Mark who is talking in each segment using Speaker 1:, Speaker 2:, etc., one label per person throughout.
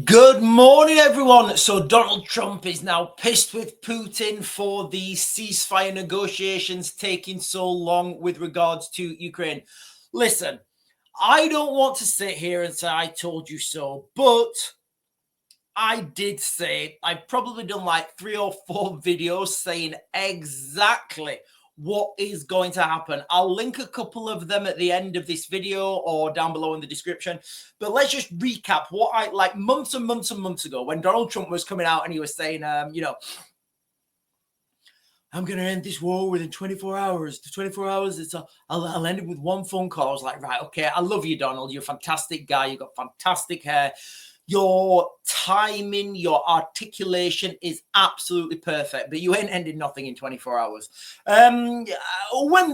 Speaker 1: Good morning, everyone. So Donald Trump is now pissed with Putin for the ceasefire negotiations taking so long with regards to Ukraine. Listen, I don't want to sit here and say I told you so, but I did say I've probably done like 3 or 4 videos saying exactly what is going to happen. I'll link a couple of them at the end of this video or down below in the description. But let's just recap what I like months and months and months ago when Donald Trump was coming out and he was saying, I'm going to end this war within 24 hours. The 24 hours, I'll end it with one phone call. I was like, right, okay, I love you, Donald. You're a fantastic guy. You've got fantastic hair. Your timing, your articulation is absolutely perfect, but you ain't ended nothing in 24 hours. When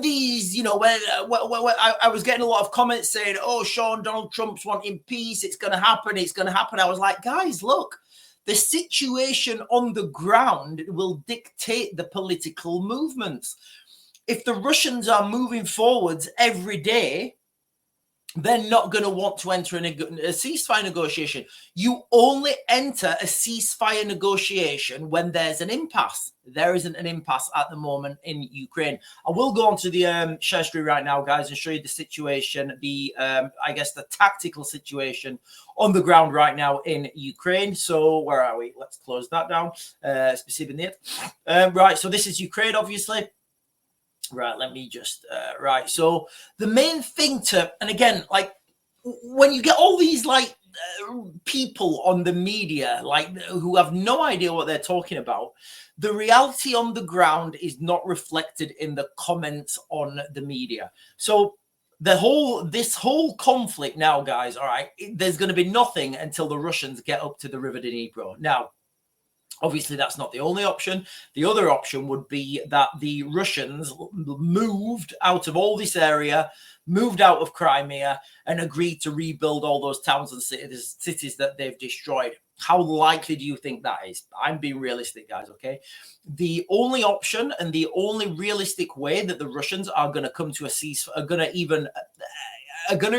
Speaker 1: these, when I was getting a lot of comments saying, oh, Sean, Donald Trump's wanting peace. It's going to happen. It's going to happen. I was like, guys, look, the situation on the ground will dictate the political movements. If the Russians are moving forwards every day, they're not going to want to enter a ceasefire negotiation. You only enter a ceasefire negotiation when there's an impasse. There isn't an impasse at the moment in Ukraine. I will go on to the share screen right now, guys, and show you the situation, I guess the tactical situation on the ground right now in Ukraine. So where are we? Let's close that down. Right, so this is Ukraine, obviously. Right, let me just, right. So the main thing and again, like when you get all these people on the media, who have no idea what they're talking about, the reality on the ground is not reflected in the comments on the media. So this whole conflict now, guys, all right, there's going to be nothing until the Russians get up to the River Dnipro. Now, obviously, that's not the only option. The other option would be that the Russians moved out of all this area, moved out of Crimea, and agreed to rebuild all those towns and cities that they've destroyed. How likely do you think that is? I'm being realistic, guys, okay? The only option and the only realistic way that the Russians are going to come to a ceasefire, are going to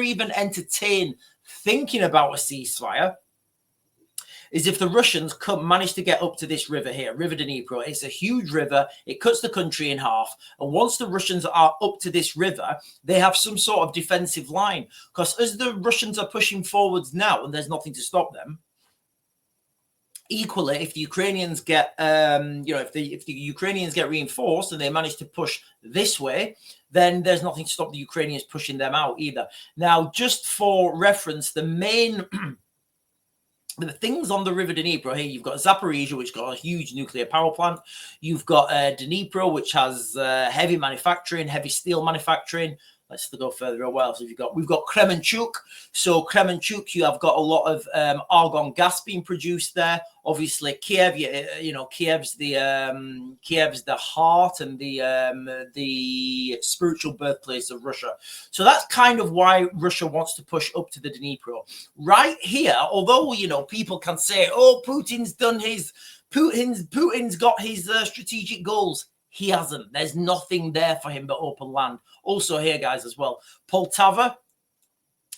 Speaker 1: even entertain thinking about a ceasefire, is if the Russians manage to get up to this river here, River Dnipro. It's a huge river. It cuts the country in half. And once the Russians are up to this river, they have some sort of defensive line. Because as the Russians are pushing forwards now, and there's nothing to stop them, equally, if the Ukrainians get, if the Ukrainians get reinforced and they manage to push this way, then there's nothing to stop the Ukrainians pushing them out either. Now, just for reference, the main... the things on the River Dnipro here, you've got Zaporizhia, which got a huge nuclear power plant. You've got Dnipro, which has heavy manufacturing, heavy steel manufacturing. Let's go further away. So we've got Kremenchuk. So Kremenchuk, you have got a lot of argon gas being produced there. Obviously, Kiev, Kiev's the heart and the spiritual birthplace of Russia. So that's kind of why Russia wants to push up to the Dnipro. Right here, although people can say, "Oh, Putin's got his strategic goals." He hasn't. There's nothing there for him but open land. Also here, guys, as well, Poltava.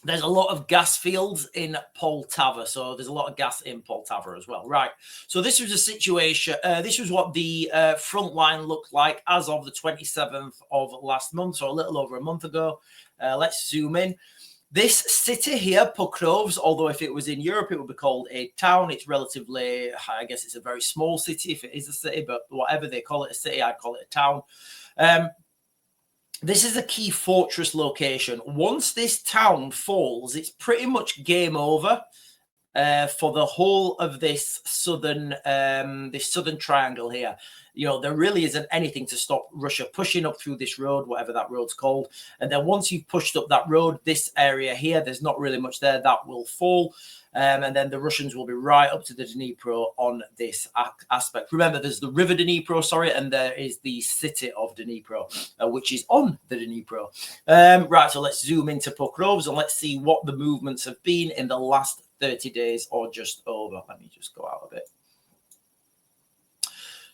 Speaker 1: There's a lot of gas fields in Poltava. So there's a lot of gas in Poltava as well. Right. So this was a situation. This was what the front line looked like as of the 27th of last month. So a little over a month ago. Let's zoom in. This city here, Pokrovsk, although if it was in Europe, it would be called a town. It's relatively, I guess it's a very small city if it is a city, but whatever they call it a city, I'd call it a town. This is a key fortress location. Once this town falls, it's pretty much game over for the whole of this southern triangle here. There really isn't anything to stop Russia pushing up through this road, whatever that road's called. And then once you've pushed up that road, this area here, there's not really much there, that will fall. And then the Russians will be right up to the Dnipro on this aspect. Remember, there's the River Dnipro, and there is the city of Dnipro, which is on the Dnipro. Right, so let's zoom into Pokrovsk and let's see what the movements have been in the last 30 days or just over. Let me just go out a bit.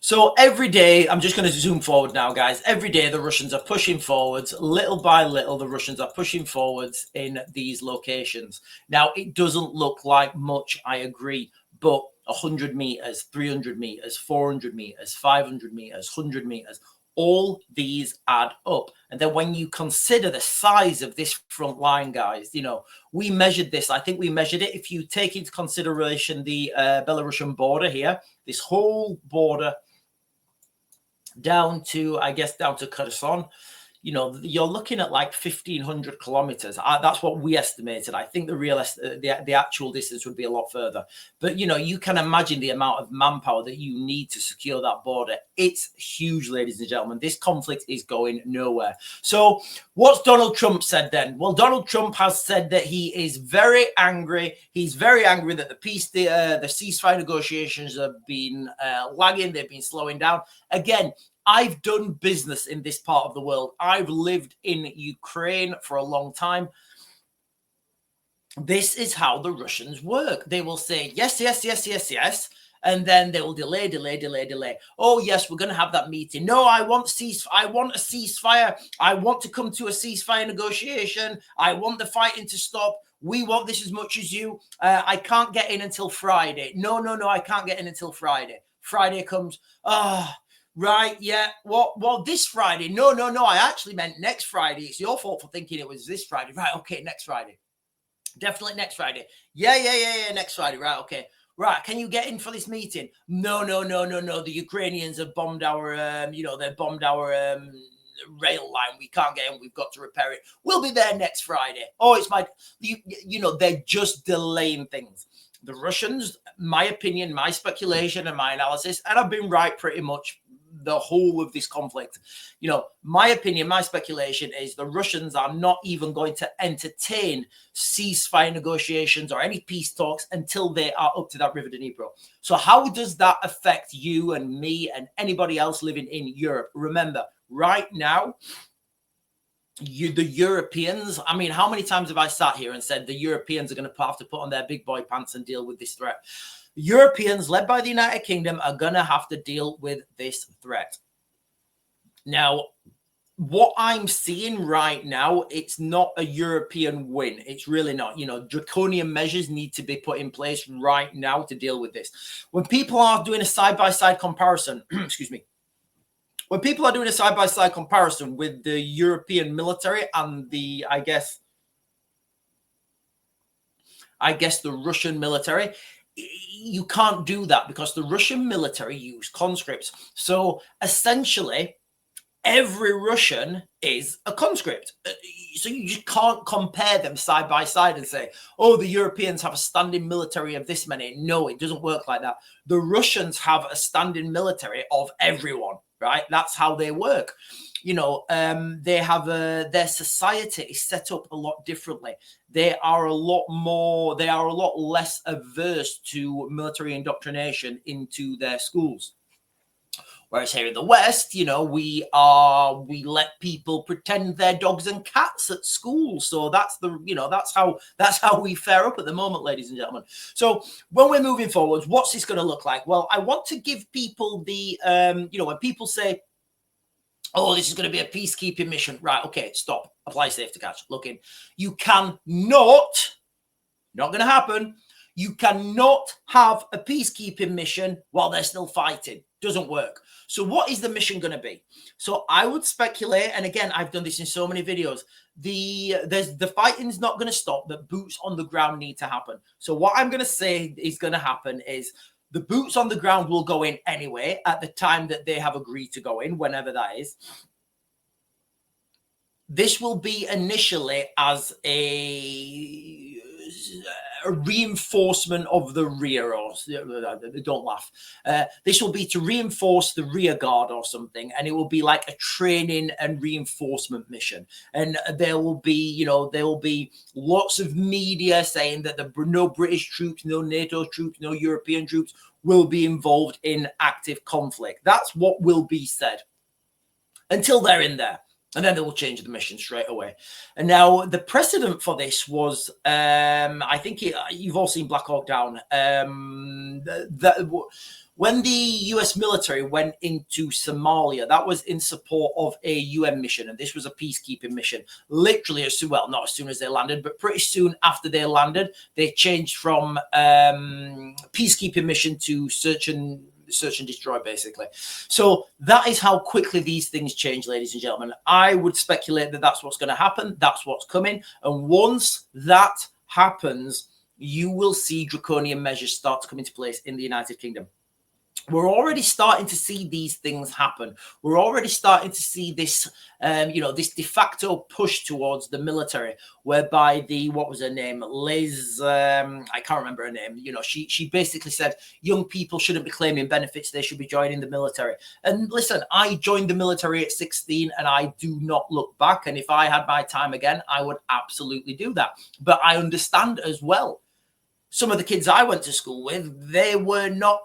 Speaker 1: So every day, I'm just going to zoom forward now, guys. Every day, the Russians are pushing forwards. Little by little, the Russians are pushing forwards in these locations. Now, it doesn't look like much, I agree, but 100 meters, 300 meters, 400 meters, 500 meters, 100 meters, all these add up. And then when you consider the size of this front line, guys, you know, we measured this. I think we measured it. If you take into consideration the Belarusian border here, this whole border down to, I guess, down to Kherson, you know, you're looking at like 1,500 kilometers. That's what we estimated. I think the actual distance would be a lot further. But, you know, you can imagine the amount of manpower that you need to secure that border. It's huge, ladies and gentlemen. This conflict is going nowhere. So what's Donald Trump said then? Well, Donald Trump has said that he is very angry. He's very angry that the ceasefire negotiations have been lagging. They've been slowing down. Again, I've done business in this part of the world. I've lived in Ukraine for a long time. This is how the Russians work. They will say, yes, yes, yes, yes, yes. And then they will delay. Oh, yes, we're going to have that meeting. No, I want a ceasefire. I want to come to a ceasefire negotiation. I want the fighting to stop. We want this as much as you. I can't get in until Friday. No, I can't get in until Friday. Friday comes. Right, yeah. Well, this Friday. No. I actually meant next Friday. It's your fault for thinking it was this Friday. Right, okay, next Friday. Definitely next Friday. Yeah, next Friday. Right, okay. Right, can you get in for this meeting? No. The Ukrainians have bombed our, they bombed our rail line. We can't get in. We've got to repair it. We'll be there next Friday. Oh, it's they're just delaying things. The Russians, my opinion, my speculation and my analysis, and I've been right pretty much the whole of this conflict. You know, my opinion, my speculation is the Russians are not even going to entertain ceasefire negotiations or any peace talks until they are up to that River Dnipro. So how does that affect you and me and anybody else living in Europe? Remember, right now, the Europeans, I mean, how many times have I sat here and said the Europeans are going to have to put on their big boy pants and deal with this threat? Europeans, led by the United Kingdom, are going to have to deal with this threat. Now, what I'm seeing right now, it's not a European win. It's really not. You know, draconian measures need to be put in place right now to deal with this. When people are doing a side-by-side comparison, excuse me, when people are doing a side-by-side comparison with the European military and the, I guess the Russian military, you can't do that because the Russian military use conscripts. So essentially, every Russian is a conscript. So you just can't compare them side by side and say, oh, the Europeans have a standing military of this many. No, it doesn't work like that. The Russians have a standing military of everyone, right? That's how they work. You know, they have their society is set up a lot differently. They are a lot less averse to military indoctrination into their schools. Whereas here in the West, you know, we let people pretend they're dogs and cats at school. So that's how we fare up at the moment, ladies and gentlemen. So when we're moving forwards, what's this going to look like? Well, I want to give people the, when people say, oh, this is going to be a peacekeeping mission. Right, okay, stop. Apply safe to catch. Look in. You cannot, not going to happen. You cannot have a peacekeeping mission while they're still fighting. Doesn't work. So what is the mission going to be? So I would speculate, and again, I've done this in so many videos, the fighting's not going to stop, but boots on the ground need to happen. So what I'm going to say is going to happen is the boots on the ground will go in anyway at the time that they have agreed to go in, whenever that is. This will be initially as a reinforcement of the rear, or don't laugh. This will be to reinforce the rear guard or something, and it will be like a training and reinforcement mission. And there will be lots of media saying that no British troops, no NATO troops, no European troops will be involved in active conflict. That's what will be said until they're in there. And then they will change the mission straight away. And now the precedent for this was, I think you've all seen Black Hawk Down. When the US military went into Somalia, that was in support of a UN mission, and this was a peacekeeping mission. Literally as soon, well, not as soon as they landed, but pretty soon after they landed, they changed from peacekeeping mission to search and destroy, basically. So that is how quickly these things change, ladies and gentlemen. I would speculate that that's what's going to happen. That's what's coming. And once that happens, you will see draconian measures start to come into place in the United Kingdom. We're already starting to see these things happen. We're already starting to see this, this de facto push towards the military, whereby what was her name? Liz, I can't remember her name. She basically said young people shouldn't be claiming benefits. They should be joining the military. And listen, I joined the military at 16 and I do not look back. And if I had my time again, I would absolutely do that. But I understand as well, some of the kids I went to school with, they were not.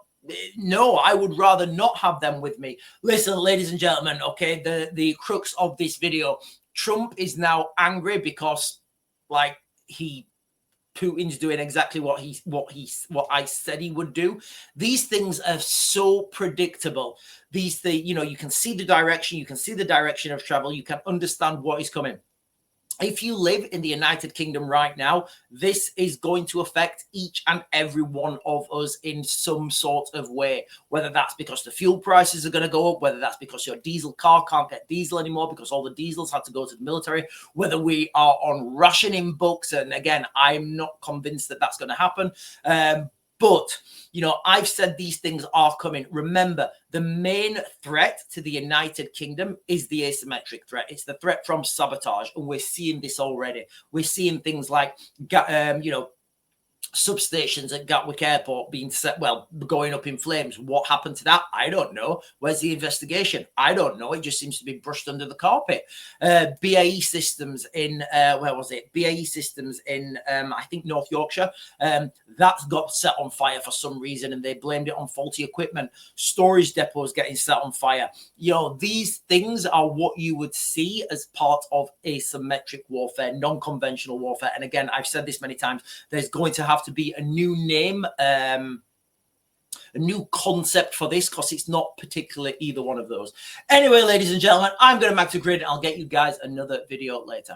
Speaker 1: No, I would rather not have them with me. Listen, ladies and gentlemen, okay, the crux of this video, Trump is now angry because, like, Putin's doing exactly what I said he would do. These things are so predictable. These things, you can see the direction, you can see the direction of travel, you can understand what is coming. If you live in the United Kingdom right now, this is going to affect each and every one of us in some sort of way, whether that's because the fuel prices are going to go up, whether that's because your diesel car can't get diesel anymore because all the diesels had to go to the military, whether we are on rationing books. And again, I'm not convinced that that's going to happen. But, I've said these things are coming. Remember, the main threat to the United Kingdom is the asymmetric threat. It's the threat from sabotage. And we're seeing this already. We're seeing things like, substations at Gatwick Airport being set, going up in flames. What happened to that? I don't know. Where's the investigation? I don't know. It just seems to be brushed under the carpet. BAE Systems in, where was it? BAE Systems in, I think, North Yorkshire. That got set on fire for some reason, and they blamed it on faulty equipment. Storage depots getting set on fire. These things are what you would see as part of asymmetric warfare, non-conventional warfare. And again, I've said this many times, there's going to have to be a new name, a new concept for this, because it's not particularly either one of those. Anyway, ladies and gentlemen, I'm going back to grid and I'll get you guys another video later.